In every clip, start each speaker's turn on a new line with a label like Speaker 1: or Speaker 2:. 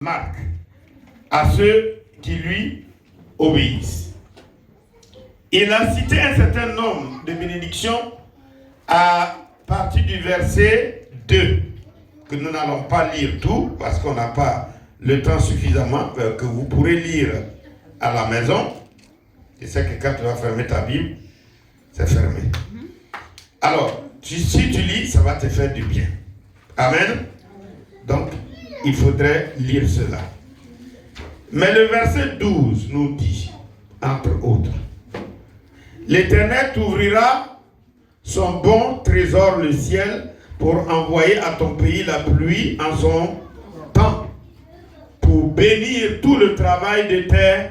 Speaker 1: Marc à ceux qui lui obéissent. Il a cité un certain nombre de bénédictions à partir du verset 2, que nous n'allons pas lire tout parce qu'on n'a pas le temps suffisamment, que vous pourrez lire à la maison. Je sais que quand tu vas fermer ta Bible, c'est fermé. Alors, si tu lis, ça va te faire du bien. Amen. Donc, il faudrait lire cela. Mais le verset 12 nous dit, entre autres, l'Éternel t'ouvrira son bon trésor, le ciel, pour envoyer à ton pays la pluie en son temps, pour bénir tout le travail de tes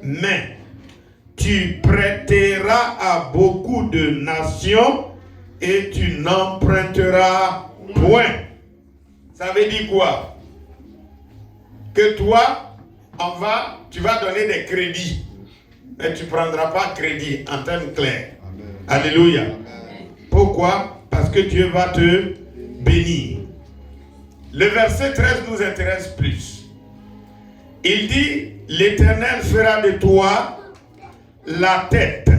Speaker 1: mains. Tu prêteras à beaucoup de nations et tu n'emprunteras point. Ça veut dire quoi? Que toi, tu vas donner des crédits, mais tu ne prendras pas crédit en termes clairs. Amen. Alléluia. Amen. Pourquoi? Parce que Dieu va te bénir. Le verset 13 nous intéresse plus. Il dit, l'Éternel fera de toi la tête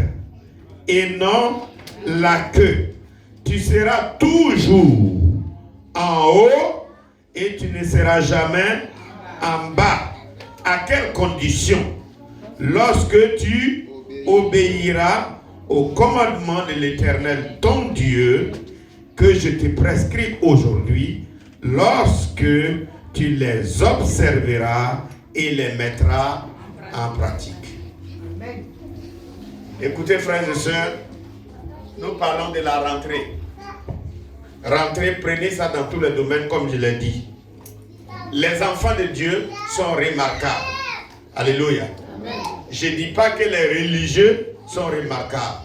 Speaker 1: et non la queue. Tu seras toujours en haut et tu ne seras jamais en bas. À quelles conditions? Lorsque tu obéiras au commandement de l'Éternel, ton Dieu, que je te prescris aujourd'hui, lorsque tu les observeras et les mettras en pratique. Amen. Écoutez, frères et sœurs, nous parlons de la rentrée. Rentrée, prenez ça dans tous les domaines, comme je l'ai dit. Les enfants de Dieu sont remarquables. Alléluia. Amen. Je ne dis pas que les religieux sont remarquables.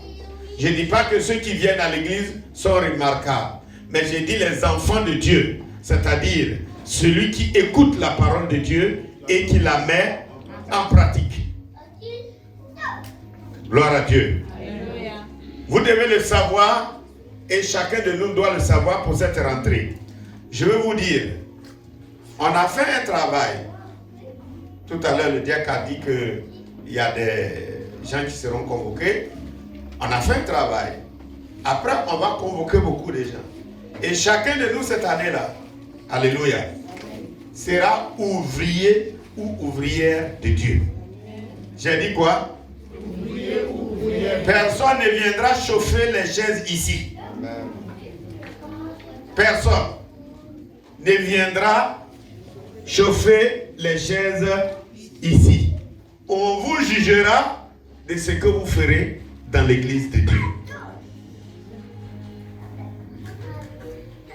Speaker 1: Je ne dis pas que ceux qui viennent à l'église sont remarquables. Mais je dis les enfants de Dieu, c'est-à-dire celui qui écoute la parole de Dieu et qui la met en pratique. Gloire à Dieu. Alléluia. Vous devez le savoir et chacun de nous doit le savoir pour cette rentrée. Je veux vous dire, on a fait un travail. Tout à l'heure, le diacre a dit qu'il y a des gens qui seront convoqués. On a fait un travail. Après, on va convoquer beaucoup de gens. Et chacun de nous cette année-là, alléluia, sera ouvrier ou ouvrière de Dieu. J'ai dit quoi? Ouvrier ou ouvrière. Personne ne viendra chauffer les chaises ici. Amen. Personne ne viendra chauffer les chaises ici. On vous jugera de ce que vous ferez dans l'église de Dieu.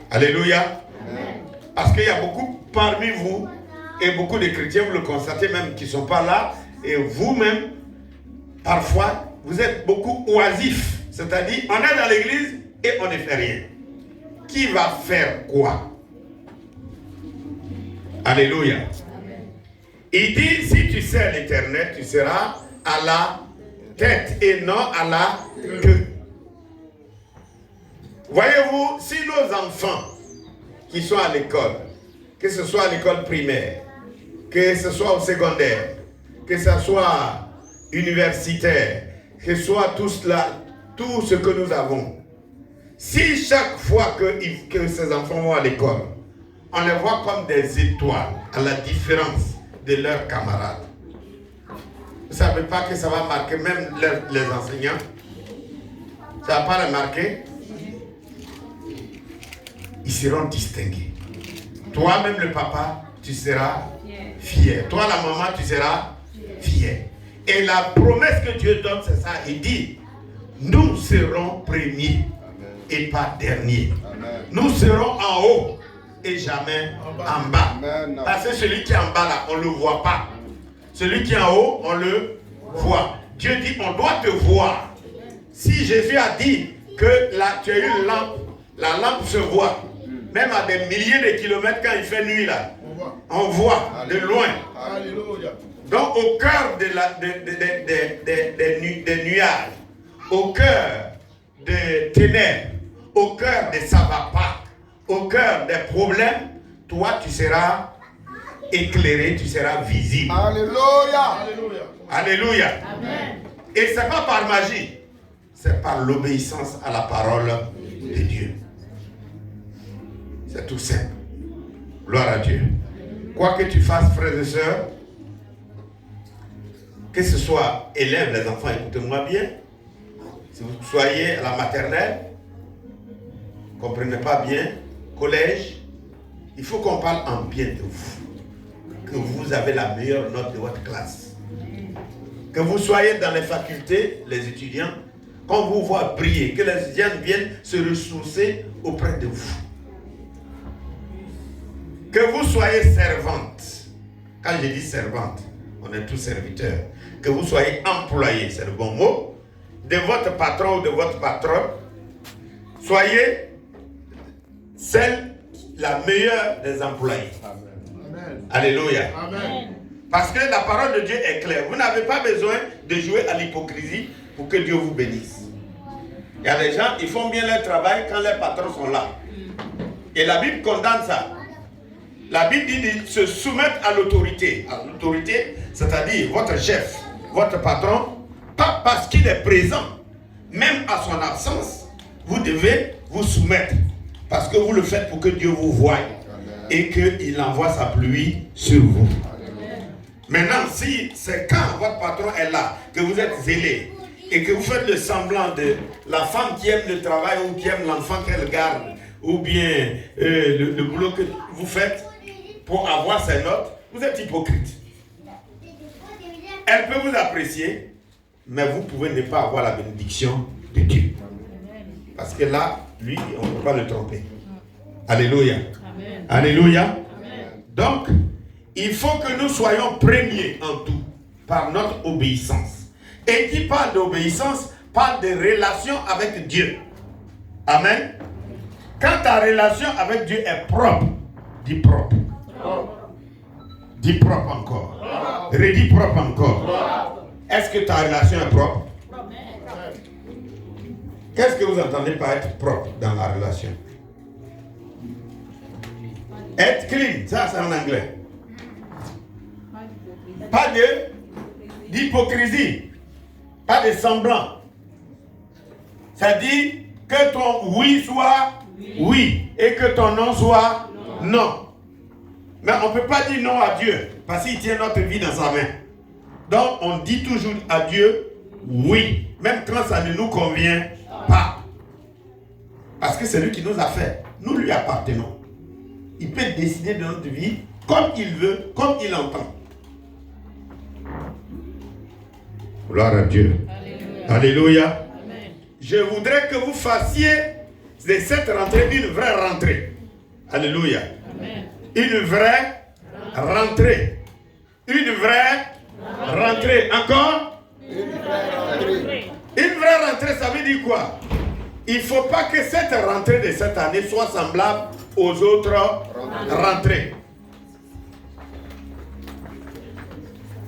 Speaker 1: Alléluia. Amen. Parce qu'il y a beaucoup parmi vous, et beaucoup de chrétiens, vous le constatez même, qui ne sont pas là, et vous-même, parfois, vous êtes beaucoup oisifs. C'est-à-dire, on est dans l'église et on ne fait rien. Qui va faire quoi? Alléluia. Amen. Il dit, si tu sers l'Éternel, tu seras à la tête et non à la queue. Voyez-vous, si nos enfants qui sont à l'école, que ce soit à l'école primaire, que ce soit au secondaire, que ce soit universitaire, que ce soit tout ce que nous avons, si chaque fois que ces enfants vont à l'école, on les voit comme des étoiles, à la différence de leurs camarades, vous ne savez pas que ça va marquer même les enseignants? Ça ne va pas les marquer? Ils seront distingués. Toi-même le papa, tu seras fier. Toi la maman, tu seras fier. Et la promesse que Dieu donne, c'est ça. Il dit, nous serons premiers et pas derniers. Amen. Nous serons en haut et jamais en bas. Amen. Parce que celui qui est en bas là, on ne le voit pas. Celui qui est en haut, on le voit. Dieu dit, on doit te voir. Si Jésus a dit que là, tu as une lampe, la lampe se voit. Même à des milliers de kilomètres, quand il fait nuit là, on voit de loin. Alléluia. Donc au cœur des nuages, au cœur des ténèbres, au cœur des ça va pas, au cœur des problèmes, toi tu seras éclairé, tu seras visible.
Speaker 2: Alléluia.
Speaker 1: Alléluia. Amen. Et ce n'est pas par magie, c'est par l'obéissance à la parole de Dieu. C'est tout simple. Gloire à Dieu. Quoi que tu fasses, frères et sœurs, que ce soit élève, les enfants, écoutez-moi bien. Si vous soyez à la maternelle, vous ne comprenez pas bien, collège, il faut qu'on parle en bien de vous. Que vous avez la meilleure note de votre classe. Que vous soyez dans les facultés, les étudiants, qu'on vous voit briller, que les étudiants viennent se ressourcer auprès de vous. Que vous soyez servante. Quand je dis servante, on est tous serviteurs. Que vous soyez employé, c'est le bon mot, de votre patron ou de votre patronne. Soyez la meilleure des employés. Amen. Alléluia. Amen. Parce que la parole de Dieu est claire. Vous n'avez pas besoin de jouer à l'hypocrisie pour que Dieu vous bénisse. Il y a des gens, ils font bien leur travail quand les patrons sont là. Et la Bible condamne ça. La Bible dit de se soumettre à l'autorité. À l'autorité, c'est-à-dire votre chef, votre patron, pas parce qu'il est présent, même à son absence, vous devez vous soumettre. Parce que vous le faites pour que Dieu vous voie et qu'il envoie sa pluie sur vous. Maintenant, si c'est quand votre patron est là, que vous êtes zélé et que vous faites le semblant de la femme qui aime le travail ou qui aime l'enfant qu'elle garde, ou bien le boulot que vous faites pour avoir ses notes, vous êtes hypocrite. Elle peut vous apprécier, mais vous pouvez ne pas avoir la bénédiction de Dieu. Parce que là, lui, on ne peut pas le tromper. Alléluia. Amen. Alléluia. Amen. Donc, il faut que nous soyons premiers en tout, par notre obéissance. Et qui parle d'obéissance, parle de relation avec Dieu. Amen. Quand ta relation avec Dieu est propre, dis propre. Dis propre encore. Redis propre encore. Est-ce que ta relation est propre? Qu'est-ce que vous entendez par être propre dans la relation? Être clean, ça c'est en anglais. Pas d'hypocrisie, pas de semblant. Ça dit que ton oui soit oui et que ton non soit non. Mais on ne peut pas dire non à Dieu parce qu'il tient notre vie dans sa main. Donc on dit toujours à Dieu oui, même quand ça ne nous convient pas. Parce que c'est lui qui nous a fait. Nous lui appartenons. Il peut décider de notre vie comme il veut, comme il entend. Gloire à Dieu. Alléluia. Alléluia. Amen. Je voudrais que vous fassiez de cette rentrée une vraie rentrée. Alléluia. Amen. Une vraie rentrée. Une vraie rentrée. Encore? Une vraie rentrée. Une vraie rentrée, ça veut dire quoi? Il ne faut pas que cette rentrée de cette année soit semblable aux autres rentrées.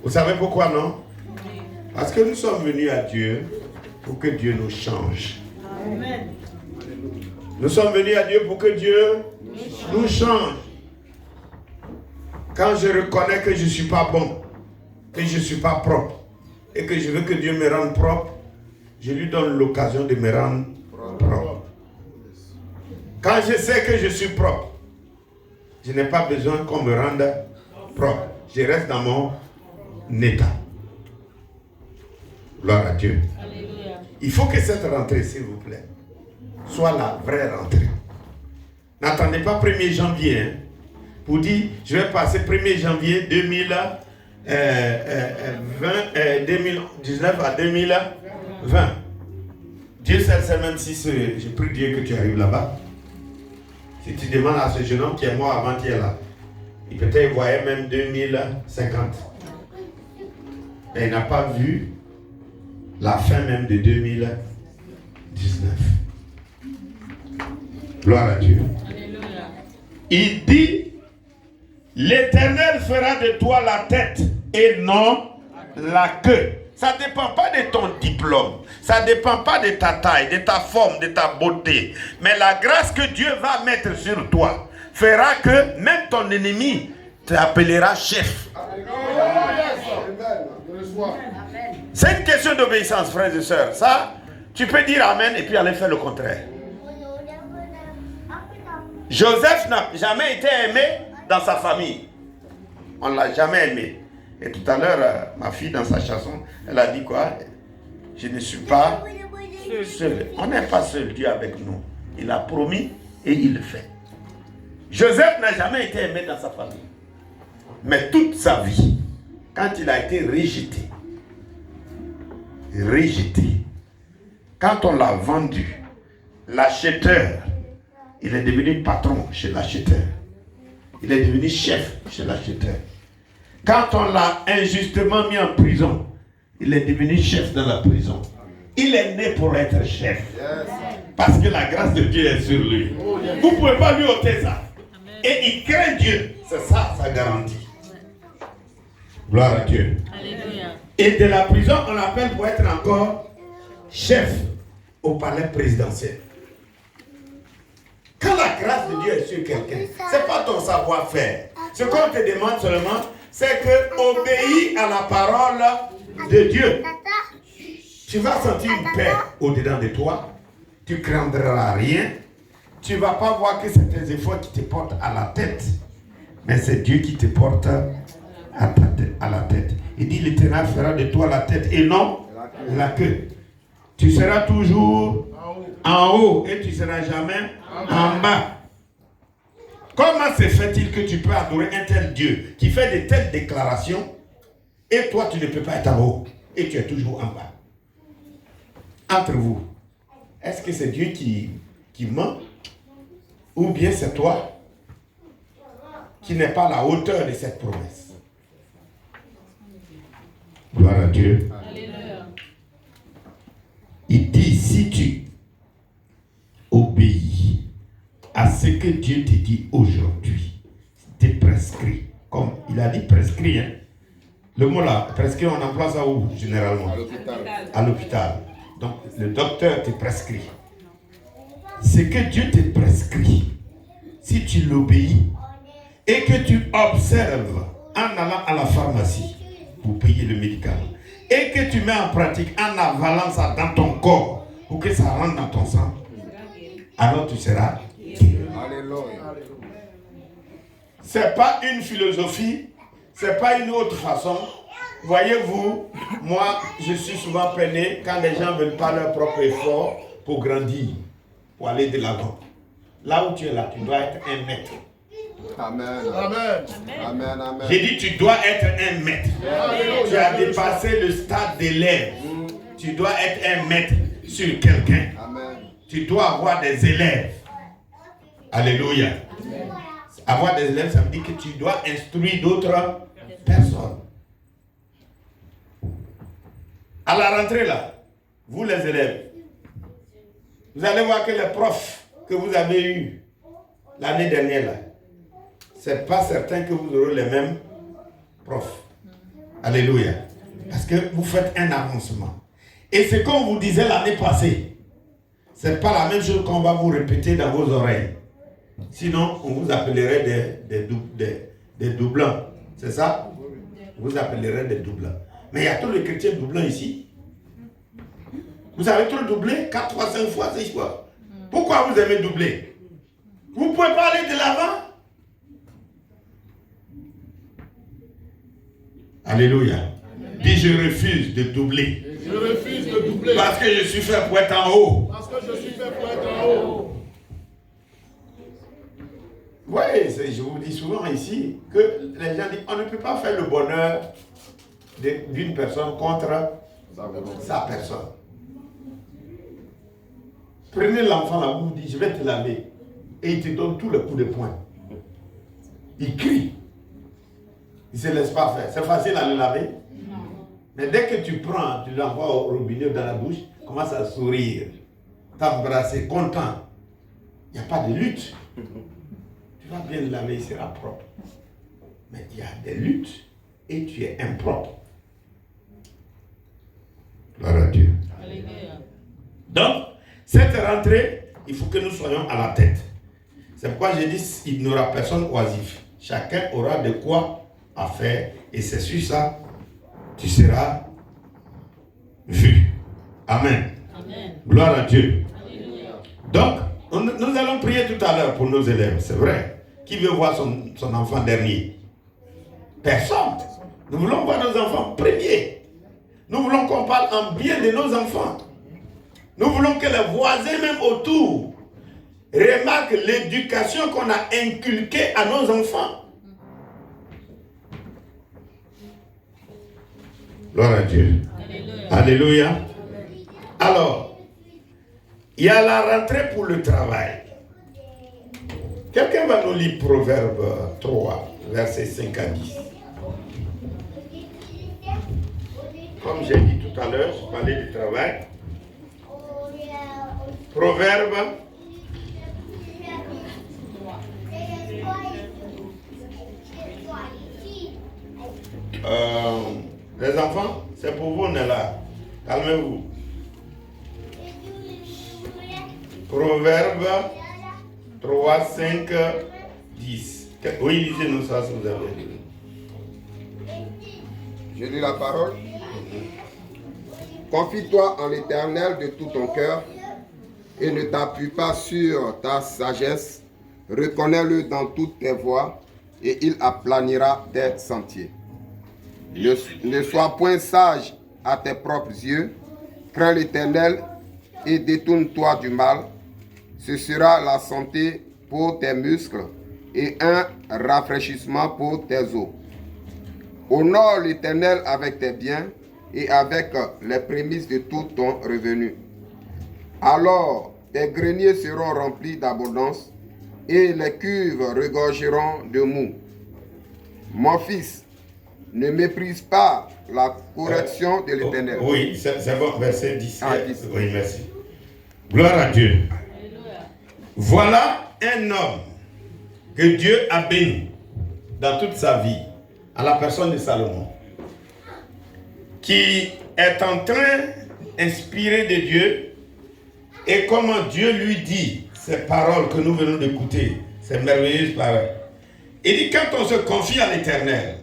Speaker 1: Vous savez pourquoi, non? Parce que nous sommes venus à Dieu pour que Dieu nous change. Amen. Nous sommes venus à Dieu pour que Dieu nous change. Quand je reconnais que je ne suis pas bon, que je ne suis pas propre, et que je veux que Dieu me rende propre, je lui donne l'occasion de me rendre propre. Quand je sais que je suis propre, je n'ai pas besoin qu'on me rende propre. Je reste dans mon état. Gloire à Dieu. Alléluia. Il faut que cette rentrée, s'il vous plaît, soit la vraie rentrée. N'attendez pas 1er janvier hein, pour dire je vais passer 1er janvier 2019 à 2020. Dieu sait même si je prie Dieu que tu arrives là-bas. Si tu demandes à ce jeune homme qui est mort avant-hier là, il peut-être voyait même 2050. Mais il n'a pas vu la fin même de 2019. Gloire à Dieu. Alléluia. Il dit, l'Éternel fera de toi la tête et non la queue. Ça ne dépend pas de ton diplôme. Ça ne dépend pas de ta taille, de ta forme, de ta beauté. Mais la grâce que Dieu va mettre sur toi fera que même ton ennemi t'appellera chef. C'est une question d'obéissance, frères et sœurs. Ça, tu peux dire amen et puis aller faire le contraire. Joseph n'a jamais été aimé dans sa famille. On ne l'a jamais aimé. Et tout à l'heure, ma fille, dans sa chanson, elle a dit quoi? Je ne suis pas seul. On n'est pas seul, Dieu avec nous. Il a promis et il le fait. Joseph n'a jamais été aimé dans sa famille. Mais toute sa vie, quand il a été rejeté, quand on l'a vendu, l'acheteur, il est devenu patron chez l'acheteur. Il est devenu chef chez l'acheteur. Quand on l'a injustement mis en prison, il est devenu chef dans la prison. Il est né pour être chef. Parce que la grâce de Dieu est sur lui. Vous ne pouvez pas lui ôter ça. Et il craint Dieu. C'est ça, sa garantie. Gloire à Dieu. Alléluia. Et de la prison, on l'appelle pour être encore chef au palais présidentiel. Quand la grâce de Dieu est sur quelqu'un, ce n'est pas ton savoir-faire. Ce qu'on te demande seulement, c'est que obéis à la parole de Dieu. Tu vas sentir une paix au-dedans de toi. Tu ne craindras rien. Tu ne vas pas voir que c'est tes efforts qui te portent à la tête. Mais c'est Dieu qui te porte à la tête. Il dit, l'Éternel fera de toi la tête et non la queue. Tu seras toujours en haut et tu ne seras jamais en bas. Comment se fait-il que tu peux adorer un tel Dieu qui fait de telles déclarations et toi tu ne peux pas être en haut et tu es toujours en bas? Entre vous, est-ce que c'est Dieu qui ment ou bien c'est toi qui n'es pas à la hauteur de cette promesse? Gloire à Dieu. Alléluia. Il dit, si tu obéis à ce que Dieu te dit aujourd'hui, t'es prescrit. Comme il a dit prescrit, hein? Le mot là, prescrit, on emploie ça où généralement? À l'hôpital. Donc le docteur te prescrit. Ce que Dieu te prescrit, si tu l'obéis et que tu observes en allant à la pharmacie pour payer le médicament et que tu mets en pratique en avalant ça dans ton corps pour que ça rentre dans ton sang, alors tu seras guéri. C'est pas une philosophie, c'est pas une autre façon. Voyez-vous, moi, je suis souvent peiné quand les gens ne veulent pas leur propre effort pour grandir, pour aller de l'avant. Là où tu es là, tu dois être un maître.
Speaker 2: Amen. Amen. Amen. Amen.
Speaker 1: J'ai dit, tu dois être un maître. Tu as dépassé le stade d'élève. Tu dois être un maître sur quelqu'un. Tu dois avoir des élèves. Alléluia. Avoir des élèves, ça veut dire que tu dois instruire d'autres personnes. À la rentrée là, vous les élèves, vous allez voir que les profs que vous avez eus l'année dernière là, c'est pas certain que vous aurez les mêmes profs. Alléluia. Parce que vous faites un avancement. Et ce qu'on vous disait l'année passée, c'est pas la même chose qu'on va vous répéter dans vos oreilles. Sinon, on vous appellerait des doublants. C'est ça? Vous appellerez des doublants. Mais il y a tous les chrétiens doublants ici. Vous avez tous doublé 4 fois, 5 fois, 6 fois. Pourquoi vous aimez doubler? Vous ne pouvez pas aller de l'avant? Alléluia. Dis, je refuse de doubler.
Speaker 2: Je refuse de doubler.
Speaker 1: Parce que je suis fait pour être en haut.
Speaker 2: Parce que je suis fait pour être en haut.
Speaker 1: Oui, je vous dis souvent ici que les gens disent on ne peut pas faire le bonheur d'une personne contre sa personne. Prenez l'enfant là, vous dites je vais te laver et il te donne tous les coups de poing. Il crie. Il ne se laisse pas faire. C'est facile à le laver. Non. Mais dès que tu prends, tu l'envoies au robinet dans la douche, commence à sourire, t'embrasser, content. Il n'y a pas de lutte. Tu vas bien le laver, il sera propre. Mais il y a des luttes et tu es impropre. Gloire à Dieu. Donc, cette rentrée, il faut que nous soyons à la tête. C'est pourquoi j'ai dit il n'y aura personne oisif. chacun aura de quoi à faire. Et c'est sur ça, tu seras vu. Amen.
Speaker 3: Amen.
Speaker 1: Gloire à Dieu.
Speaker 3: Alléluia.
Speaker 1: Donc, nous allons prier tout à l'heure pour nos élèves, c'est vrai. Qui veut voir son enfant dernier? Personne. Nous voulons voir nos enfants premiers. Nous voulons qu'on parle en bien de nos enfants. Nous voulons que les voisins, même autour, remarquent l'éducation qu'on a inculquée à nos enfants. Gloire à Dieu.
Speaker 3: Alléluia.
Speaker 1: Alléluia. Alors, il y a la rentrée pour le travail. Quelqu'un va nous lire Proverbe 3, versets 5 à 10. Comme j'ai dit tout à l'heure, je parlais du travail. Proverbe. Les enfants, c'est pour vous, on est là. Calmez-vous. Proverbe 3, 5, 10. Oui, lisez-nous ça si vous avez.
Speaker 2: Je lis la parole. Confie-toi en l'Éternel de tout ton cœur et ne t'appuie pas sur ta sagesse. Reconnais-le dans toutes tes voies et il aplanira tes sentiers. Ne sois point sage à tes propres yeux. Crains l'Éternel et détourne-toi du mal. Ce sera la santé pour tes muscles et un rafraîchissement pour tes os. Honore l'Éternel avec tes biens et avec les prémices de tout ton revenu. Alors tes greniers seront remplis d'abondance et les cuves regorgeront de mou. Mon fils, ne méprise pas la correction de l'Éternel.
Speaker 1: Oui, c'est bon, verset 10.
Speaker 2: Ah, 10.
Speaker 1: Oui, merci. Gloire à Dieu.
Speaker 3: Alléluia.
Speaker 1: Voilà un homme que Dieu a béni dans toute sa vie, à la personne de Salomon, qui est en train, inspiré de Dieu, et comment Dieu lui dit ces paroles que nous venons d'écouter, ces merveilleuses paroles. Il dit, quand on se confie à l'Éternel,